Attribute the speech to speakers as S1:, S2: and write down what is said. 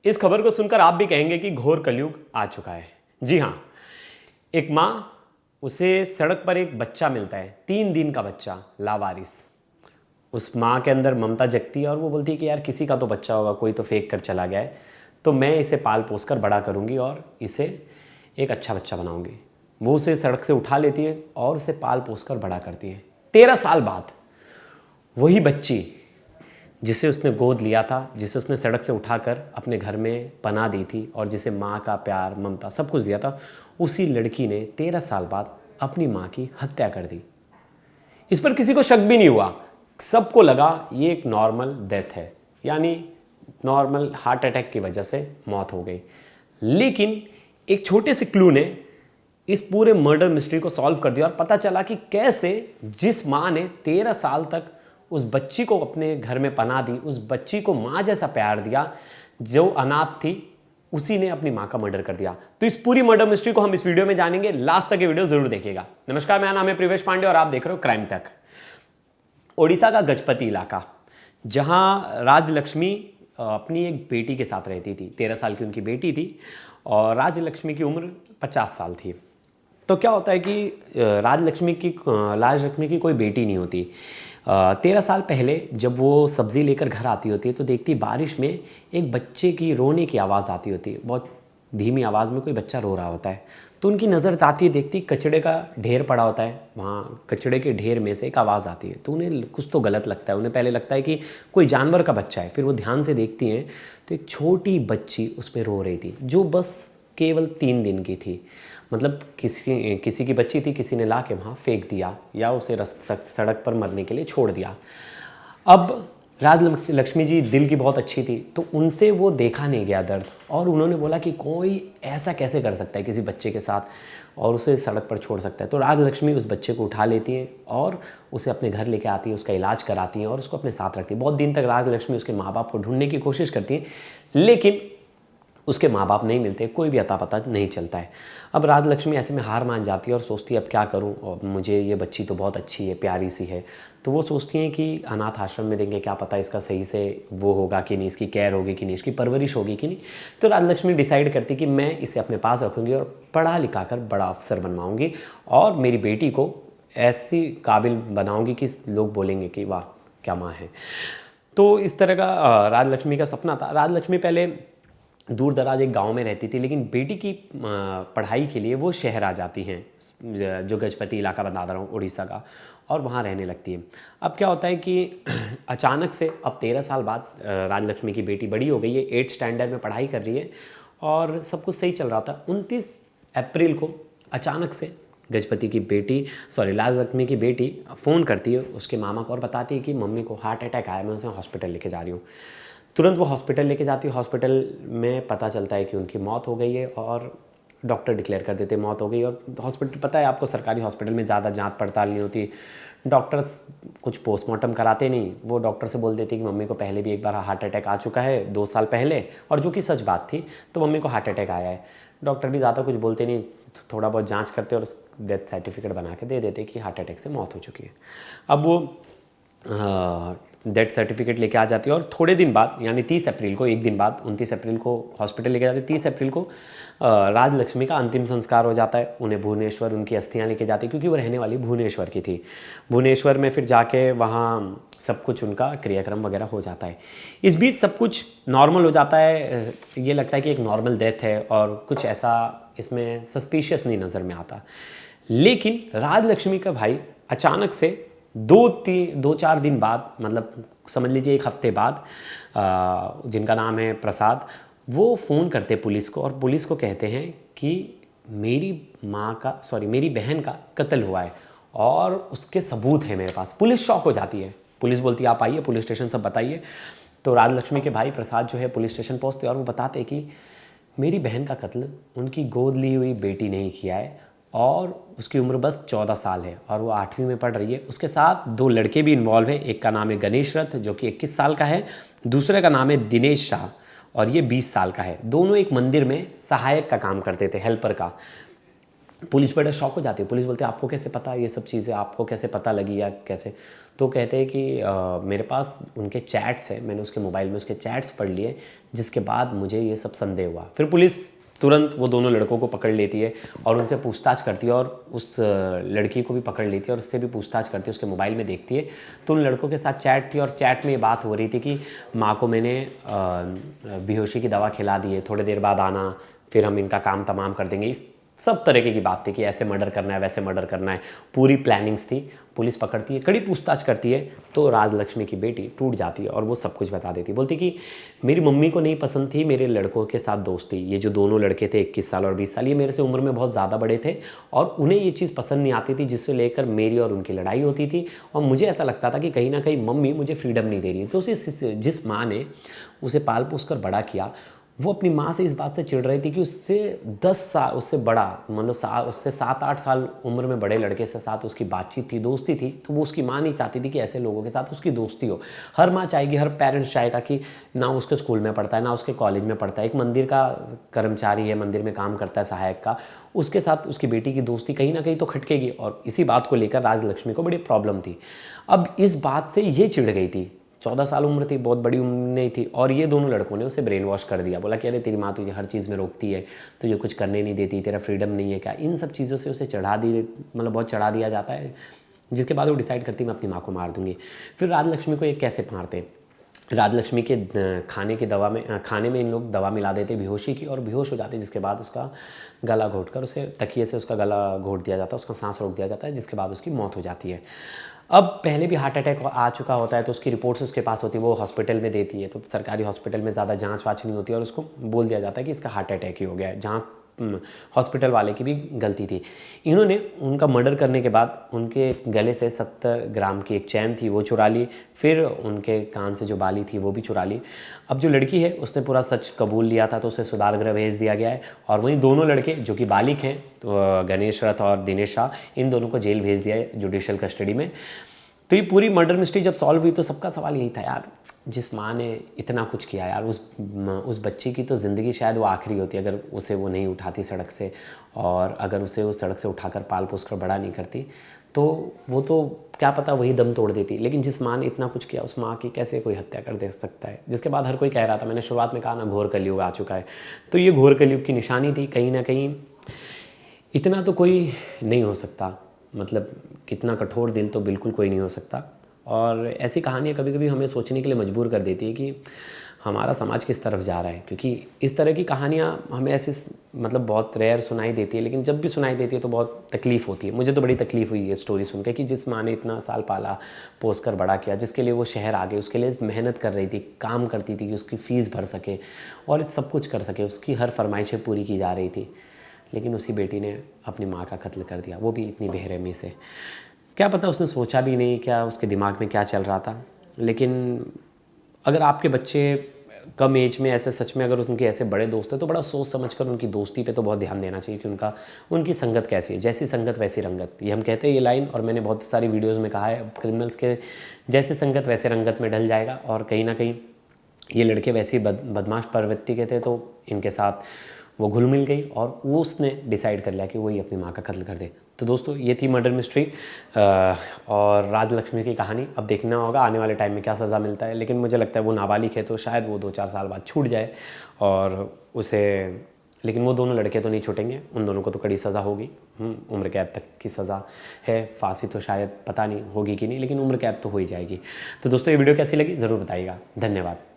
S1: इस खबर को सुनकर आप भी कहेंगे कि घोर कलयुग आ चुका है। जी हाँ, एक माँ, उसे सड़क पर एक बच्चा मिलता है, 3 दिन का बच्चा, लावारिस। उस माँ के अंदर ममता जगती है और वो बोलती है कि यार किसी का तो बच्चा होगा, कोई तो फेंक कर चला गया है, तो मैं इसे पाल पोस कर बड़ा करूँगी और इसे एक अच्छा बच्चा बनाऊँगी। वो उसे सड़क से उठा लेती है और उसे पाल पोस कर बड़ा करती है। 13 साल बाद वही बच्ची जिसे उसने गोद लिया था, जिसे उसने सड़क से उठाकर अपने घर में पनाह दी थी और जिसे माँ का प्यार, ममता सब कुछ दिया था, उसी लड़की ने 13 साल बाद अपनी माँ की हत्या कर दी। इस पर किसी को शक भी नहीं हुआ। सबको लगा ये एक नॉर्मल डेथ है, यानी नॉर्मल हार्ट अटैक की वजह से मौत हो गई। लेकिन एक छोटे से क्लू ने इस पूरे मर्डर मिस्ट्री को सॉल्व कर दिया और पता चला कि कैसे जिस माँ ने 13 साल तक उस बच्ची को अपने घर में पनाह दी, उस बच्ची को माँ जैसा प्यार दिया, जो अनाथ थी, उसी ने अपनी माँ का मर्डर कर दिया। तो इस पूरी मर्डर मिस्ट्री को हम इस वीडियो में जानेंगे। लास्ट तक ये वीडियो जरूर देखिएगा। नमस्कार, मेरा नाम है प्रिवेश पांडे और आप देख रहे हो क्राइम तक। ओडिशा का गजपति इलाका, जहाँ राजलक्ष्मी अपनी एक बेटी के साथ रहती थी। 13 साल की उनकी बेटी थी और राजलक्ष्मी की उम्र 50 साल थी। तो क्या होता है कि राजलक्ष्मी की कोई बेटी नहीं होती। 13 साल पहले जब वो सब्ज़ी लेकर घर आती होती है तो देखती बारिश में एक बच्चे की रोने की आवाज़ आती होती है। बहुत धीमी आवाज़ में कोई बच्चा रो रहा होता है। तो उनकी नज़र जाती है, देखती कचड़े का ढेर पड़ा होता है, वहाँ कचड़े के ढेर में से एक आवाज़ आती है। तो उन्हें कुछ तो गलत लगता है। उन्हें पहले लगता है कि कोई जानवर का बच्चा है। फिर वो ध्यान से देखती हैं तो एक छोटी बच्ची उसमें रो रही थी, जो बस केवल 3 दिन की थी। मतलब किसी की बच्ची थी, किसी ने ला के वहाँ फेंक दिया या उसे सड़क पर मरने के लिए छोड़ दिया। अब राजलक्ष्मी जी दिल की बहुत अच्छी थी, तो उनसे वो देखा नहीं गया दर्द, और उन्होंने बोला कि कोई ऐसा कैसे कर सकता है किसी बच्चे के साथ और उसे सड़क पर छोड़ सकता है। तो राजलक्ष्मी उस बच्चे को उठा लेती हैं और उसे अपने घर लेके आती है, उसका इलाज कराती हैं और उसको अपने साथ रखती है। बहुत दिन तक राजलक्ष्मी उसके माँ बाप को ढूंढने की कोशिश करती है, लेकिन उसके माँ बाप नहीं मिलते, कोई भी अता पता नहीं चलता है। अब राजलक्ष्मी ऐसे में हार मान जाती है और सोचती है अब क्या करूँ, और मुझे ये बच्ची तो बहुत अच्छी है, प्यारी सी है। तो वो सोचती हैं कि अनाथ आश्रम में देंगे, क्या पता इसका सही से वो होगा कि नहीं, इसकी केयर होगी कि नहीं, इसकी परवरिश होगी कि नहीं। तो राजलक्ष्मी डिसाइड करती कि मैं इसे अपने पास रखूँगी और पढ़ा लिखा कर बड़ा अफसर बनवाऊँगी और मेरी बेटी को ऐसी काबिल बनाऊँगी कि लोग बोलेंगे कि वाह क्या माँ है। तो इस तरह का राजलक्ष्मी का सपना था। राजलक्ष्मी पहले दूर दराज एक गांव में रहती थी, लेकिन बेटी की पढ़ाई के लिए वो शहर आ जाती हैं, जो गजपति इलाका बता रहा हूँ उड़ीसा का, और वहाँ रहने लगती है। अब क्या होता है कि अचानक से अब 13 साल बाद राजलक्ष्मी की बेटी बड़ी हो गई है, 8th स्टैंडर्ड में पढ़ाई कर रही है और सब कुछ सही चल रहा था। 29 अप्रैल को अचानक से राजलक्ष्मी की बेटी फ़ोन करती है उसके मामा को और बताती है कि मम्मी को हार्ट अटैक आया, मैं उसे हॉस्पिटल लेके जा रही हूँ। तुरंत वो हॉस्पिटल लेके जाती है। हॉस्पिटल में पता चलता है कि उनकी मौत हो गई है और डॉक्टर डिक्लेयर कर देते मौत हो गई। और हॉस्पिटल, पता है आपको, सरकारी हॉस्पिटल में ज़्यादा जांच पड़ताल नहीं होती, डॉक्टर्स कुछ पोस्टमार्टम कराते नहीं। वो डॉक्टर से बोल देते कि मम्मी को पहले भी एक बार हार्ट अटैक आ चुका है 2 साल पहले, और जो कि सच बात थी, तो मम्मी को हार्ट अटैक आया है। डॉक्टर भी ज़्यादा कुछ बोलते नहीं, थोड़ा बहुत जाँच करते और डेथ सर्टिफिकेट बना के दे देते कि हार्ट अटैक से मौत हो चुकी है। अब वो डेथ सर्टिफिकेट लेके आ जाती है और थोड़े दिन बाद, यानी 30 अप्रैल को, एक दिन बाद 29 अप्रैल को हॉस्पिटल लेके जाती है। 30 अप्रैल को राजलक्ष्मी का अंतिम संस्कार हो जाता है। उन्हें भुवनेश्वर उनकी अस्थियां लेके जाती है, क्योंकि वो रहने वाली भुवनेश्वर की थी। भुवनेश्वर में फिर जाके वहाँ सब कुछ उनका क्रियाक्रम वगैरह हो जाता है। इस बीच सब कुछ नॉर्मल हो जाता है। ये लगता है कि एक नॉर्मल डेथ है और कुछ ऐसा इसमें सस्पिशियस नहीं नज़र में आता। लेकिन राजलक्ष्मी का भाई अचानक से 2-4 दिन बाद, मतलब समझ लीजिए 1 हफ्ते बाद, जिनका नाम है प्रसाद, वो फ़ोन करते पुलिस को और पुलिस को कहते हैं कि मेरी बहन का कत्ल हुआ है और उसके सबूत हैं मेरे पास। पुलिस शॉक हो जाती है। पुलिस बोलती है आप आइए पुलिस स्टेशन, सब बताइए। तो राजलक्ष्मी के भाई प्रसाद जो है पुलिस स्टेशन पहुँचते और वो बताते कि मेरी बहन का कत्ल उनकी गोद ली हुई बेटी ने किया है और उसकी उम्र बस 14 साल है और वो 8वीं में पढ़ रही है। उसके साथ 2 लड़के भी इन्वॉल्व हैं। एक का नाम है गणेश रथ, जो कि 21 साल का है, दूसरे का नाम है दिनेश शाह और ये 20 साल का है। दोनों एक मंदिर में सहायक का काम करते थे, हेल्पर का। पुलिस बड़ा शॉक हो जाती है। पुलिस बोलती है आपको कैसे पता ये सब चीज़ें, आपको कैसे पता लगी या कैसे? तो कहते हैं कि मेरे पास उनके चैट्स हैं, मैंने उसके मोबाइल में उसके चैट्स पढ़ लिए, जिसके बाद मुझे ये सब संदेह हुआ। फिर पुलिस तुरंत वो दोनों लड़कों को पकड़ लेती है और उनसे पूछताछ करती है, और उस लड़की को भी पकड़ लेती है और उससे भी पूछताछ करती है, उसके मोबाइल में देखती है तो उन लड़कों के साथ चैट थी, और चैट में ये बात हो रही थी कि माँ को मैंने बेहोशी की दवा खिला दी है, थोड़ी देर बाद आना, फिर हम इनका काम तमाम कर देंगे। इस सब तरीके की बात थी कि ऐसे मर्डर करना है, वैसे मर्डर करना है, पूरी प्लानिंग्स थी। पुलिस पकड़ती है, कड़ी पूछताछ करती है, तो राजलक्ष्मी की बेटी टूट जाती है और वो सब कुछ बता देती है। बोलती कि मेरी मम्मी को नहीं पसंद थी मेरे लड़कों के साथ दोस्ती। ये जो दोनों लड़के थे 21 साल और 20 साल, ये मेरे से उम्र में बहुत ज़्यादा बड़े थे और उन्हें ये चीज़ पसंद नहीं आती थी, जिससे लेकर मेरी और उनकी लड़ाई होती थी। और मुझे ऐसा लगता था कि कहीं ना कहीं मम्मी मुझे फ्रीडम नहीं दे रही है। तो जिस माँ ने उसे पाल पोस कर बड़ा किया, वो अपनी माँ से इस बात से चिढ़ रही थी कि उससे 10 साल उससे बड़ा, मतलब उससे 7-8 साल उम्र में बड़े लड़के से साथ उसकी बातचीत थी, दोस्ती थी। तो वो उसकी माँ नहीं चाहती थी कि ऐसे लोगों के साथ उसकी दोस्ती हो। हर माँ चाहेगी, हर पेरेंट्स चाहेगा कि ना उसके स्कूल में पढ़ता है, ना उसके कॉलेज में पढ़ता है, एक मंदिर का कर्मचारी है, मंदिर में काम करता है सहायक का, उसके साथ उसकी बेटी की दोस्ती कहीं ना कहीं तो खटकेगी। और इसी बात को लेकर राजलक्ष्मी को बड़ी प्रॉब्लम थी। अब इस बात से ये चिढ़ गई थी। 14 साल उम्र थी, बहुत बड़ी उम्र नहीं थी, और ये दोनों लड़कों ने उसे ब्रेन वॉश कर दिया। बोला कि अरे तेरी माँ तुझे हर चीज़ में रोकती है, तुझे कुछ करने नहीं देती, तेरा फ्रीडम नहीं है क्या? इन सब चीज़ों से उसे चढ़ा दी, मतलब बहुत चढ़ा दिया जाता है, जिसके बाद वो डिसाइड करती मैं अपनी माँ को मार दूंगी। फिर राजलक्ष्मी को ये कैसे मारते? राजलक्ष्मी के खाने में इन लोग दवा मिला देते बेहोशी की, और बेहोश हो जाते, जिसके बाद उसका गला घोंटकर उसे तकिए से उसका गला घोंट दिया जाता है, उसका सांस रोक दिया जाता है, जिसके बाद उसकी मौत हो जाती है। अब पहले भी हार्ट अटैक आ चुका होता है, तो उसकी रिपोर्ट्स उसके पास होती है, वो हॉस्पिटल में देती है। तो सरकारी हॉस्पिटल में ज़्यादा जांच वाच नहीं होती और उसको बोल दिया जाता है कि इसका हार्ट अटैक ही हो गया है, जहाँ हॉस्पिटल वाले की भी गलती थी। इन्होंने उनका मर्डर करने के बाद उनके गले से 70 ग्राम की एक चैन थी वो चुरा ली, फिर उनके कान से जो बाली थी वो भी चुरा ली। अब जो लड़की है उसने पूरा सच कबूल लिया था, तो उसे सुधार गृह भेज दिया गया है। और वहीं दोनों लड़के जो कि बालिक हैं, तो गणेश रथ और दिनेश शाह, इन दोनों को जेल भेज दिया है जुडिशियल कस्टडी में। तो ये पूरी मर्डर मिस्ट्री जब सॉल्व हुई तो सबका सवाल यही था, यार जिस माँ ने इतना कुछ किया, यार उस बच्ची की तो ज़िंदगी शायद वो आखिरी होती अगर उसे वो नहीं उठाती सड़क से, और अगर उसे उस सड़क से उठाकर पाल पोस कर बड़ा नहीं करती, तो वो तो क्या पता वही दम तोड़ देती। लेकिन जिस माँ ने इतना कुछ किया, उस माँ की कैसे कोई हत्या कर दे सकता है? जिसके बाद हर कोई कह रहा था, मैंने शुरुआत में कहा ना, घोर कलयुग आ चुका है। तो ये घोर कलयुग की निशानी थी कहीं ना कहीं। इतना तो कोई नहीं हो सकता, मतलब कितना कठोर दिल तो बिल्कुल कोई नहीं हो सकता। और ऐसी कहानियाँ कभी कभी हमें सोचने के लिए मजबूर कर देती है कि हमारा समाज किस तरफ जा रहा है, क्योंकि इस तरह की कहानियाँ हमें ऐसी मतलब बहुत रेयर सुनाई देती है, लेकिन जब भी सुनाई देती है तो बहुत तकलीफ़ होती है। मुझे तो बड़ी तकलीफ़ हुई है स्टोरी सुन के कि जिस माँ ने इतना साल पाला पोस कर बड़ा किया, जिसके लिए वो शहर आ गई, उसके लिए मेहनत कर रही थी, काम करती थी कि उसकी फ़ीस भर सके और सब कुछ कर सके, उसकी हर फरमाइशें पूरी की जा रही थी, लेकिन उसी बेटी ने अपनी माँ का कत्ल कर दिया, वो भी इतनी बेरहमी से। क्या पता उसने सोचा भी नहीं, क्या उसके दिमाग में क्या चल रहा था। लेकिन अगर आपके बच्चे कम एज में ऐसे सच में अगर उनके ऐसे बड़े दोस्त हैं, तो बड़ा सोच समझकर उनकी दोस्ती पे तो बहुत ध्यान देना चाहिए कि उनकी संगत कैसी है। जैसी संगत वैसी रंगत, ये हम कहते हैं ये लाइन, और मैंने बहुत सारी वीडियोज़ में कहा है, क्रिमिनल्स के जैसे संगत वैसे रंगत में ढल जाएगा। और कहीं ना कहीं ये लड़के वैसी बदमाश प्रवृत्ति के थे, तो इनके साथ वो घुल मिल गई और वो उसने डिसाइड कर लिया कि वही अपनी माँ का कत्ल कर दे। तो दोस्तों ये थी मर्डर मिस्ट्री और राजलक्ष्मी की कहानी। अब देखना होगा आने वाले टाइम में क्या सज़ा मिलता है, लेकिन मुझे लगता है वो नाबालिग है तो शायद वो 2-4 साल बाद छूट जाए और उसे, लेकिन वो दोनों लड़के तो नहीं छूटेंगे, उन दोनों को तो कड़ी सज़ा होगी। उम्र कैद तक की सज़ा है, फांसी तो शायद पता नहीं होगी कि नहीं, लेकिन उम्र कैद तो हो ही जाएगी। तो दोस्तों ये वीडियो कैसी लगी ज़रूर बताइएगा। धन्यवाद।